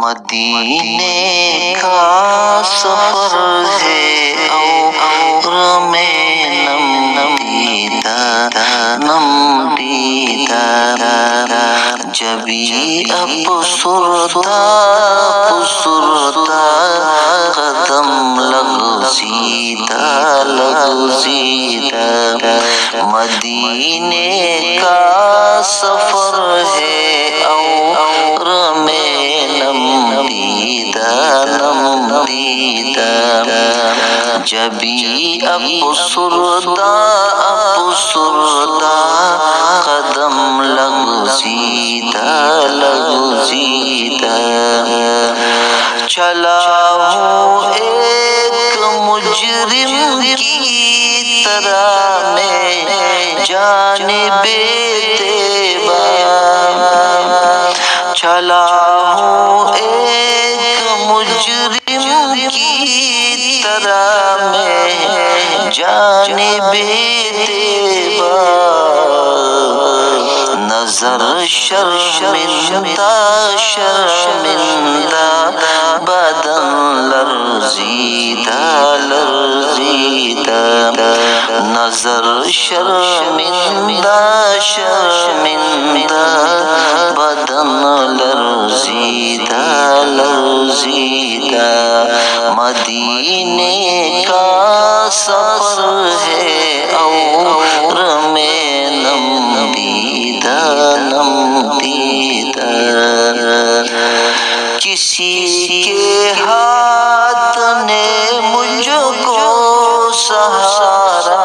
مدینے کا سفر ہے اور میں نم دیدہ جبھی افسردہ قدم لغزیدہ مدینے کا سفر ہے اور میں نم دیدہ جبھی افسردہ قدم لغزیدہ چلا ہوں ایک مجرم کی طرح میں جانب طیبہ چلا ہوں ایک مجرم کی طرح میں جانب طیبہ نظر شرمندہ بدن لرزیدہ نظر شرمندہ بدن لرزیدہ مدینے کا سفر ہے اور میں نم دیدہ کسی کے ہاتھ نے مجھ کو سہارا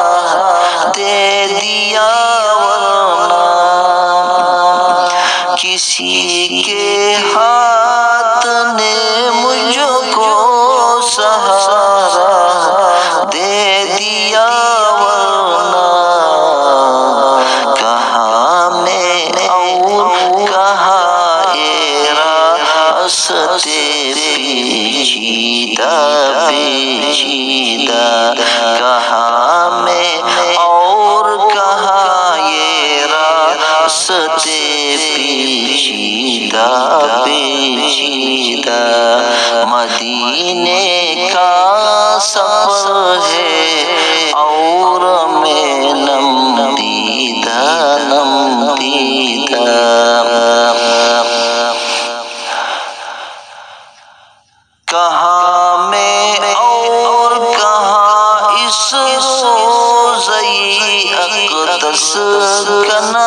دے دیا ورنہ کسی کے ہاتھ نے مجھ کو سہارا دے دیا ورنہ کہاں میں اور کہاں یہ راستے پیچیدہ کہاں میں اور کہاں یہ راستے پیچیدہ مدینے کا سفر ہے اور میں نم دیدہ کہاں میں اور کہاں اس سوزئی اقدس کا